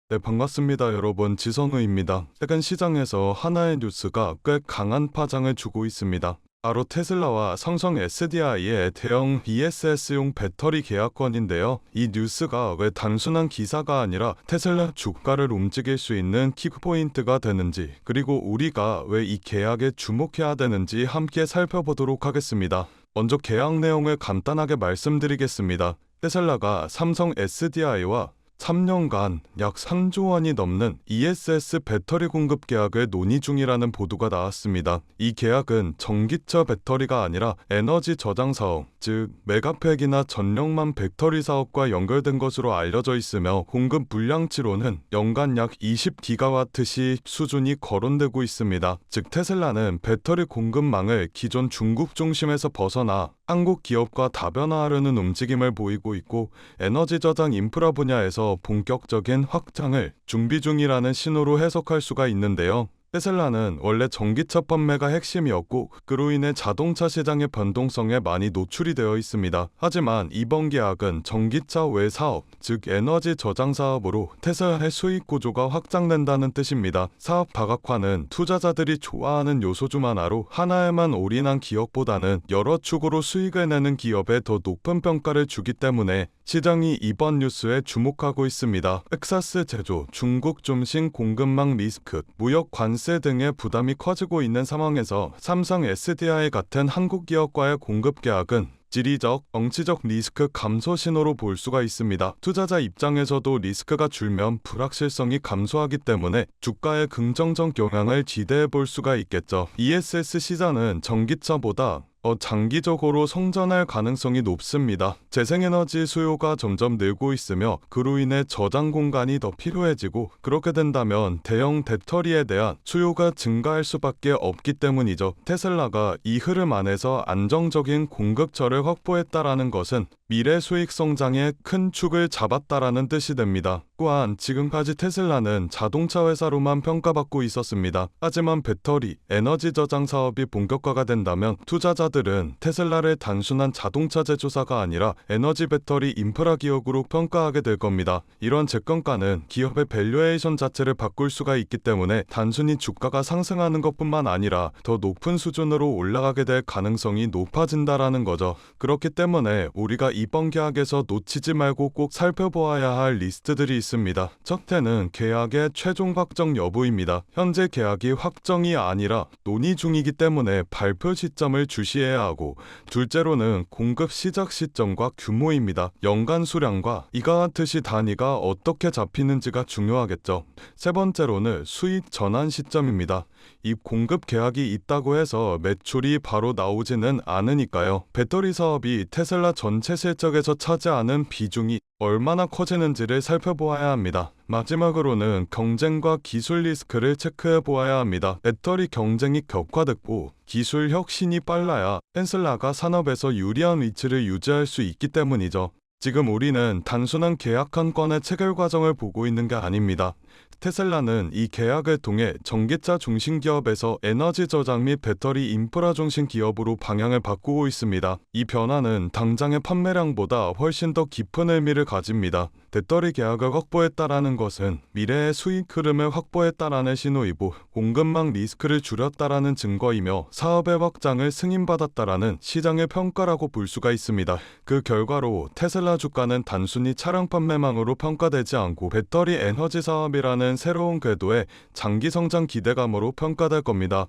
네, 반갑습니다, 여러분. 지선우입니다. 최근 시장에서 하나의 뉴스가 꽤 강한 파장을 주고 있습니다. 바로 테슬라와 삼성 SDI의 대형 ESS용 배터리 계약권인데요. 이 뉴스가 왜 단순한 기사가 아니라 테슬라 주가를 움직일 수 있는 킥포인트가 되는지, 그리고 우리가 왜 이 계약에 주목해야 되는지 함께 살펴보도록 하겠습니다. 먼저 계약 내용을 간단하게 말씀드리겠습니다. 테슬라가 삼성 SDI와 3년간 약 3조 원이 넘는 ESS 배터리 공급 계약을 논의 중이라는 보도가 나왔습니다. 이 계약은 전기차 배터리가 아니라 에너지 저장 사업, 즉 메가팩이나 전력만 배터리 사업과 연결된 것으로 알려져 있으며 공급 물량치로는 연간 약 20기가와트시 수준이 거론되고 있습니다. 즉 테슬라는 배터리 공급망을 기존 중국 중심에서 벗어나 한국 기업과 다변화하려는 움직임을 보이고 있고, 에너지 저장 인프라 분야에서 본격적인 확장을 준비 중이라는 신호로 해석할 수가 있는데요. 테슬라는 원래 전기차 판매가 핵심이었고, 그로 인해 자동차 시장의 변동성에 많이 노출이 되어 있습니다. 하지만 이번 계약은 전기차 외 사업, 즉 에너지 저장 사업으로 테슬라의 수익 구조가 확장된다는 뜻입니다. 사업 다각화는 투자자들이 좋아하는 요소 중 하나에만 올인한 기업보다는 여러 축으로 수익을 내는 기업에 더 높은 평가를 주기 때문에 시장이 이번 뉴스에 주목하고 있습니다. 텍사스 제조, 중국 중심 공급망 리스크, 무역 관세 등의 부담이 커지고 있는 상황에서 삼성 SDI 같은 한국 기업과의 공급 계약은 지리적, 정치적 리스크 감소 신호로 볼 수가 있습니다. 투자자 입장에서도 리스크가 줄면 불확실성이 감소하기 때문에 주가에 긍정적 영향을 기대해 볼 수가 있겠죠. ESS 시장은 전기차보다 장기적으로 성장할 가능성이 높습니다. 재생에너지 수요가 점점 늘고 있으며 그로 인해 저장 공간이 더 필요해지고, 그렇게 된다면 대형 배터리에 대한 수요가 증가할 수밖에 없기 때문이죠. 테슬라가 이 흐름 안에서 안정적인 공급처를 확보했다라는 것은 미래 수익 성장의 큰 축을 잡았다라는 뜻이 됩니다. 또한 지금까지 테슬라는 자동차 회사로만 평가받고 있었습니다. 하지만 배터리, 에너지 저장 사업이 본격화가 된다면 투자자들은 테슬라를 단순한 자동차 제조사가 아니라 에너지 배터리 인프라 기업으로 평가하게 될 겁니다. 이런 재평가는 기업의 밸류에이션 자체를 바꿀 수가 있기 때문에 단순히 주가가 상승하는 것뿐만 아니라 더 높은 수준으로 올라가게 될 가능성이 높아진다라는 거죠. 그렇기 때문에 우리가 이번 계약에서 놓치지 말고 꼭 살펴보아야 할 리스트들이 있습니다. 첫째는 계약의 최종 확정 여부입니다. 현재 계약이 확정이 아니라 논의 중이기 때문에 발표 시점을 주시해야 하고, 둘째로는 공급 시작 시점과 규모입니다. 연간 수량과 이가 같듯이 단위가 어떻게 잡히는지가 중요하겠죠. 세 번째로는 수익 전환 시점입니다. 이 공급 계약이 있다고 해서 매출이 바로 나오지는 않으니까요. 배터리 사업이 테슬라 전체 실적에서 차지하는 비중이 얼마나 커지는지를 살펴보아야 합니다. 마지막으로는 경쟁과 기술 리스크를 체크해 보아야 합니다. 배터리 경쟁이 격화됐고 기술 혁신이 빨라야 테슬라가 산업에서 유리한 위치를 유지할 수 있기 때문이죠. 지금 우리는 단순한 계약 한 건의 체결 과정을 보고 있는 게 아닙니다. 테슬라는 이 계약을 통해 전기차 중심 기업에서 에너지 저장 및 배터리 인프라 중심 기업으로 방향을 바꾸고 있습니다. 이 변화는 당장의 판매량보다 훨씬 더 깊은 의미를 가집니다. 배터리 계약을 확보했다라는 것은 미래의 수익 흐름을 확보했다라는 신호이고, 공급망 리스크를 줄였다라는 증거이며 사업의 확장을 승인받았다라는 시장의 평가라고 볼 수가 있습니다. 그 결과로 테슬라 주가는 단순히 차량 판매망으로 평가되지 않고 배터리 에너지 사업이라는 새로운 궤도의 장기 성장 기대감으로 평가될 겁니다.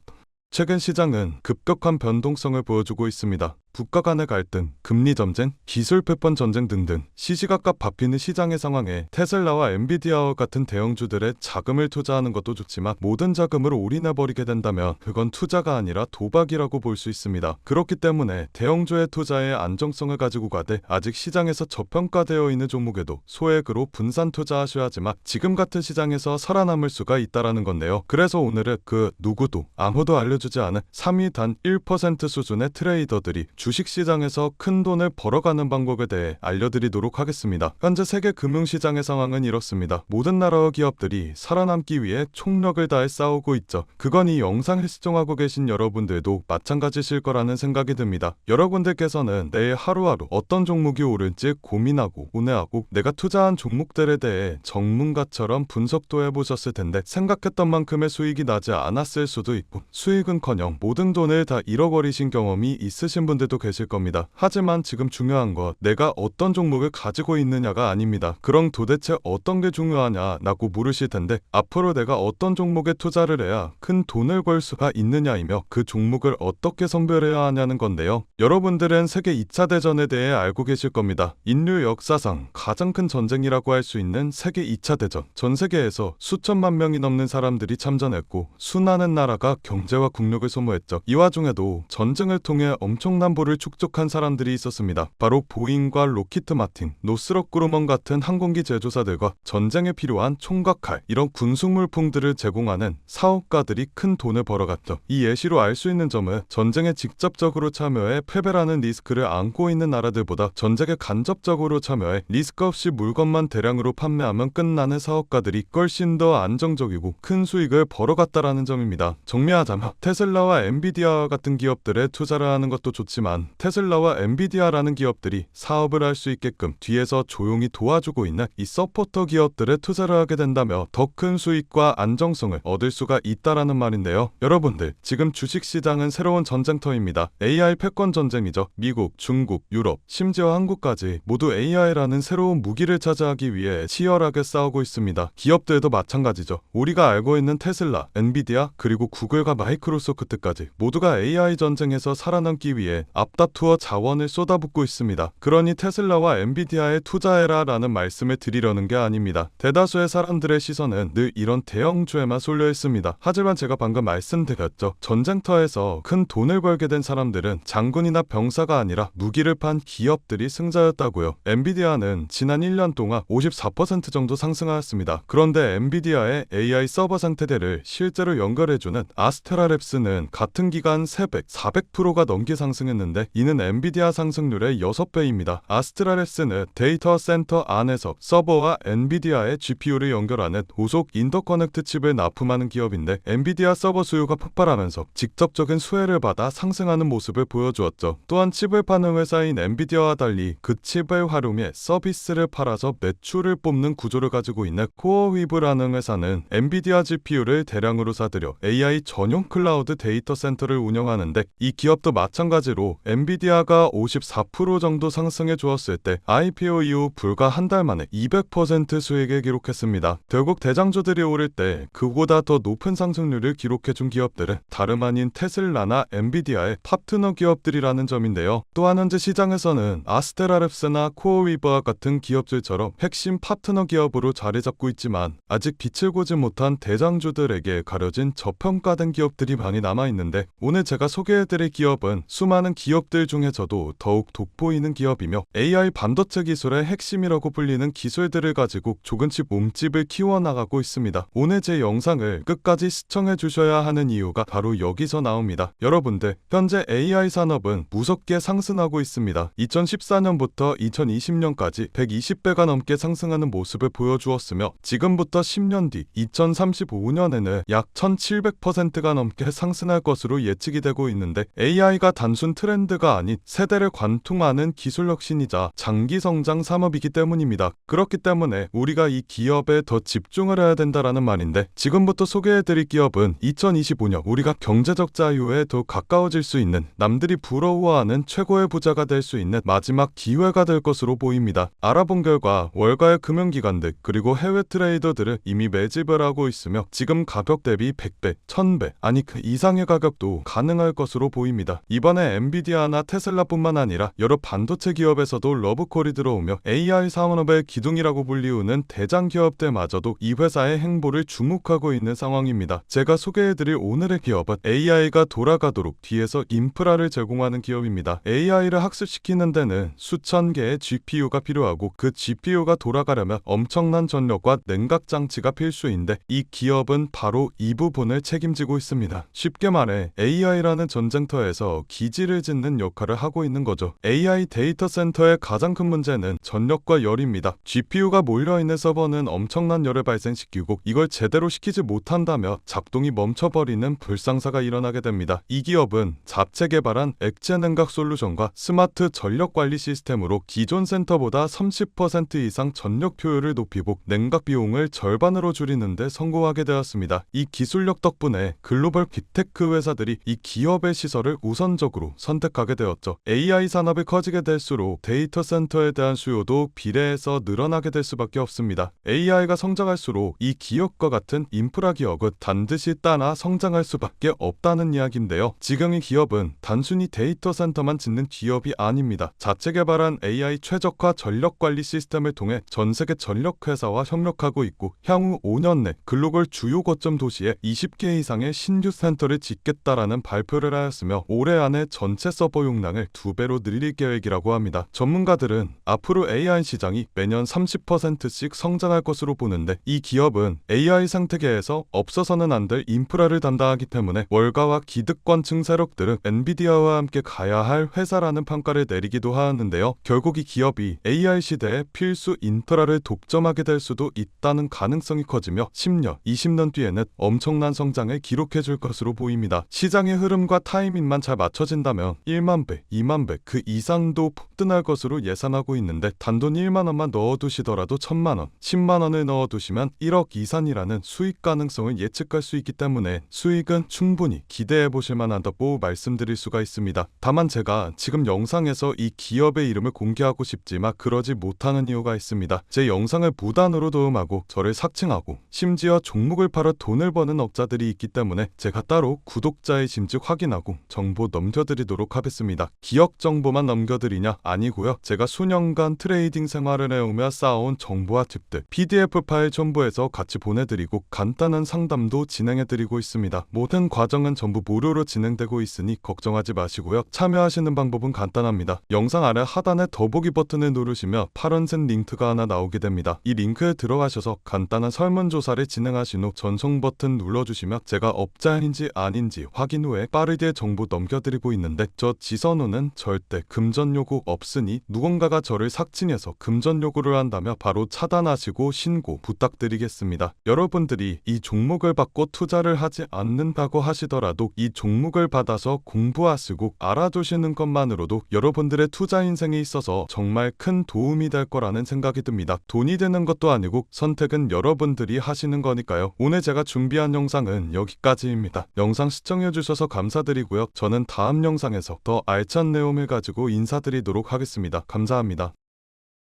최근 시장은 급격한 변동성을 보여주고 있습니다. 국가 간의 갈등, 금리 전쟁, 기술 패권 전쟁 등등 시시각각 바뀌는 시장의 상황에 테슬라와 엔비디아와 같은 대형주들의 자금을 투자하는 것도 좋지만 모든 자금을 올인해버리게 된다면 그건 투자가 아니라 도박이라고 볼 수 있습니다. 그렇기 때문에 대형주의 투자의 안정성을 가지고 가되 아직 시장에서 저평가되어 있는 종목에도 소액으로 분산 투자하셔야지만 지금 같은 시장에서 살아남을 수가 있다라는 건데요. 그래서 오늘은 그 누구도 아무도 알려주지 않은 3위 단 1% 수준의 트레이더들이 주식시장에서 큰 돈을 벌어가는 방법에 대해 알려드리도록 하겠습니다. 현재 세계 금융시장의 상황은 이렇습니다. 모든 나라와 기업들이 살아남기 위해 총력을 다해 싸우고 있죠. 그건 이 영상을 시청하고 계신 여러분들도 마찬가지실 거라는 생각이 듭니다. 여러분들께서는 내일 하루하루 어떤 종목이 오를지 고민하고 고뇌하고 내가 투자한 종목들에 대해 전문가처럼 분석도 해보셨을 텐데 생각했던 만큼의 수익이 나지 않았을 수도 있고 수익은커녕 모든 돈을 다 잃어버리신 경험이 있으신 분들도 계실 겁니다. 하지만 지금 중요한 것 내가 어떤 종목을 가지고 있느냐가 아닙니다. 그럼 도대체 어떤 게 중요하냐라고 물으실 텐데 앞으로 내가 어떤 종목에 투자를 해야 큰 돈을 벌 수가 있느냐이며 그 종목을 어떻게 선별해야 하냐는 건데요. 여러분들은 세계 2차 대전에 대해 알고 계실 겁니다. 인류 역사상 가장 큰 전쟁이라고 할 수 있는 세계 2차 대전. 전 세계에서 수천만 명이 넘는 사람들이 참전했고 수많은 나라가 경제와 국력을 소모했죠. 이 와중에도 전쟁을 통해 엄청난 부를 축적한 사람들이 있었습니다. 바로 보잉과 로키트 마틴, 노스럽 그루먼 같은 항공기 제조사들과 전쟁에 필요한 총과 칼, 이런 군수 물품들을 제공하는 사업가들이 큰 돈을 벌어갔죠. 이 예시로 알 수 있는 점은 전쟁에 직접적으로 참여해 패배라는 리스크를 안고 있는 나라들보다 전쟁에 간접적으로 참여해 리스크 없이 물건만 대량으로 판매하면 끝나는 사업가들이 훨씬 더 안정적이고 큰 수익을 벌어갔다라는 점입니다. 정리하자면 테슬라와 엔비디아 같은 기업들에 투자를 하는 것도 좋지만 테슬라와 엔비디아라는 기업들이 사업을 할 수 있게끔 뒤에서 조용히 도와주고 있는 이 서포터 기업들에 투자를 하게 된다면 더 큰 수익과 안정성을 얻을 수가 있다라는 말인데요. 여러분들 지금 주식시장은 새로운 전쟁터입니다. AI 패권 전쟁이죠. 미국, 중국, 유럽, 심지어 한국까지 모두 AI라는 새로운 무기를 차지하기 위해 치열하게 싸우고 있습니다. 기업들도 마찬가지죠. 우리가 알고 있는 테슬라, 엔비디아, 그리고 구글과 마이크로소프트까지 모두가 AI 전쟁에서 살아남기 위해 앞다투어 자원을 쏟아붓고 있습니다. 그러니 테슬라와 엔비디아에 투자해라 라는 말씀을 드리려는 게 아닙니다. 대다수의 사람들의 시선은 늘 이런 대형주에만 쏠려 있습니다. 하지만 제가 방금 말씀드렸죠. 전쟁터에서 큰 돈을 벌게 된 사람들은 장군이나 병사가 아니라 무기를 판 기업들이 승자였다고요. 엔비디아는 지난 1년 동안 54% 정도 상승하였습니다. 그런데 엔비디아의 AI 서버 상태들을 실제로 연결해주는 아스테라랩스는 같은 기간 300, 400%가 넘게 상승했는데 이는 엔비디아 상승률의 6배입니다. 아스테라랩스는 데이터 센터 안에서 서버와 엔비디아의 GPU를 연결하는 고속 인터커넥트 칩을 납품하는 기업인데 엔비디아 서버 수요가 폭발하면서 직접적인 수혜를 받아 상승하는 모습을 보여주었죠. 또한 칩을 파는 회사인 엔비디아와 달리 그 칩을 활용해 서비스를 팔아서 매출을 뽑는 구조를 가지고 있는 코어위브라는 회사는 엔비디아 GPU를 대량으로 사들여 AI 전용 클라우드 데이터 센터를 운영하는데 이 기업도 마찬가지로 엔비디아가 54% 정도 상승해 주었을 때 IPO 이후 불과 한 달 만에 200% 수익을 기록했습니다. 결국 대장주들이 오를 때 그보다 더 높은 상승률을 기록해준 기업들은 다름 아닌 테슬라나 엔비디아의 파트너 기업들이라는 점인데요. 또한 현재 시장에서는 아스테라랩스나 코어위버와 같은 기업들처럼 핵심 파트너 기업으로 자리 잡고 있지만 아직 빛을 보지 못한 대장주들에게 가려진 저평가된 기업들이 많이 남아있는데 오늘 제가 소개해드릴 기업은 수많은 기업들 중에서도 더욱 돋보이는 기업이며 AI 반도체 기술의 핵심이라고 불리는 기술들을 가지고 조금씩 몸집을 키워나가고 있습니다. 오늘 제 영상을 끝까지 시청해 주셔야 하는 이유가 바로 여기서 나옵니다. 여러분들 현재 AI 산업은 무섭게 상승하고 있습니다. 2014년부터 2020년까지 120배가 넘게 상승하는 모습을 보여주었으며 지금부터 10년 뒤 2035년에는 약 1700%가 넘게 상승할 것으로 예측이 되고 있는데 AI가 단순 트렌드가 아닌 세대를 관통하는 기술 혁신이자 장기 성장 산업이기 때문입니다. 그렇기 때문에 우리가 이 기업에 더 집중을 해야 된다라는 말인데 지금부터 소개해드릴 기업은 2025년 우리가 경제적 자유에 더 가까워질 수 있는 남들이 부러워하는 최고의 부자가 될 수 있는 마지막 기회가 될 것으로 보입니다. 알아본 결과 월가의 금융기관들 그리고 해외 트레이더들은 이미 매집을 하고 있으며 지금 가격 대비 100배, 1000배 아니 그 이상의 가격도 가능할 것으로 보입니다. 이번에 엔비디아나 테슬라뿐만 아니라 여러 반도체 기업에서도 러브콜이 들어오며 AI 산업의 기둥이라고 불리우는 대장 기업들마저도 이 회사의 행보를 주목하고 있는 상황입니다. 제가 소개해드릴 오늘의 기업은 AI가 돌아가도록 뒤에서 인프라를 제공하는 기업입니다. AI를 학습시키는 데는 수천 개의 GPU가 필요하고 그 GPU가 돌아가려면 엄청난 전력과 냉각 장치가 필수인데 이 기업은 바로 이 부분을 책임지고 있습니다. 쉽게 말해 AI라는 전쟁터에서 기지를 짓는 역할을 하고 있는 거죠. AI 데이터 센터의 가장 큰 문제는 전력과 열입니다. GPU가 몰려있는 서버는 엄청난 열을 발생시키고 이걸 제대로 시키지 못한다며 작동이 멈춰버리는 불상사가 일어나게 됩니다. 이 기업은 자체 개발한 액체 냉각 솔루션과 스마트 전력 관리 시스템으로 기존 센터보다 30% 이상 전력 효율을 높이고 냉각 비용을 절반으로 줄이는데 성공하게 되었습니다. 이 기술력 덕분에 글로벌 빅테크 회사들이 이 기업의 시설을 우선적으로 선택하게 되었죠. AI 산업이 커지게 될수록 데이터 센터에 대한 수요도 비례해서 늘어나게 될 수밖에 없습니다. AI가 성장할수록 이 기업과 같은 인프라 기업은 반드시 따라 성장할 수밖에 없다는 이야기인데요. 지금 이 기업은 단순히 데이터 센터만 짓는 기업이 아닙니다. 자체 개발한 AI 최적화 전력 관리 시스템을 통해 전 세계 전력 회사와 협력하고 있고 향후 5년 내 글로벌 주요 거점 도시에 20개 이상의 신규 센터를 짓겠다라는 발표를 하였으며 올해 안에 전체 서버 용량을 2배로 늘릴 계획이라고 합니다. 전문가들은 앞으로 AI 시장이 매년 30%씩 성장할 것으로 보는데 이 기업은 AI 생태계에서 없어서는 안 될 인프라를 담당하기 때문에 월가와 기득권층 세력들은 엔비디아와 함께 가야 할 회사라는 평가를 내리기도 하는데요. 결국 이 기업이 AI 시대의 필수 인프라를 독점하게 될 수도 있다는 가능성이 커지며 10년, 20년 뒤에는 엄청난 성장을 기록해 줄 것으로 보입니다. 시장의 흐름과 타이밍만 잘 맞춰진다면 1만 배, 2만 배 그 이상도 폭등할 것으로 예상하고 있는데 단돈 1만 원만 넣어두시더라도 1,000만 원, 10만 원을 넣어두시면 1억 이상이라는 수익 가능성을 예측할 수 있기 때문에 수익은 충분히 기대해 보실 만하다고 말씀드릴 수가 있습니다. 다만 제가 지금 영상에서 이 기업의 이름을 공개하고 싶지만 그러지 못하는 이유가 있습니다. 제 영상을 무단으로 도움하고 저를 삭칭하고 심지어 종목을 팔아 돈을 버는 업자들이 있기 때문에 제가 따로 구독자의 심지 확인하고 정보 넘겨드리도록 하겠습니다. 기업 정보만 넘겨드리냐? 아니고요. 제가 수년간 트레이딩 생활을 해오며 쌓아온 정보와 팁들 PDF 파일 첨부해서 같이 보내드리고 간단한 상담도 진행해드리고 있습니다. 모든 과정은 전부 무료로 진행되고 있으니 걱정하지 마시고요. 참여하시는 방법은 간단합니다. 영상 아래 하단에 더보기 버튼을 누르시면 파란색 링크가 하나 나오게 됩니다. 이 링크에 들어가셔서 간단한 설문조사를 진행하신 후 전송 버튼 눌러주시면 제가 업자인지 아닌지 확인 후에 빠르게 정보 넘겨드리고 있는데 저 지선우는 절대 금전 요구 없으니 누군가가 저를 삭칭해서 금전 요구를 한다면 바로 차단하시고 신고 부탁드리겠습니다. 여러분들이 이 종목을 받고 투자를 하지 않는다고 하시더라도 이 종목을 받아서 공부하시고 알아두시는 것만으로도 여러분들의 투자 인생에 있어서 정말 큰 도움이 될 거라는 생각이 듭니다. 돈이 되는 것도 아니고 선택은 여러분들이 하시는 거니까요. 오늘 제가 준비한 영상은 여기까지입니다. 영상 시청해주셔서 감사드리고요. 저는 다음 영상에서 더 알찬 내용을 가지고 인사드리도록 하겠습니다. 감사합니다.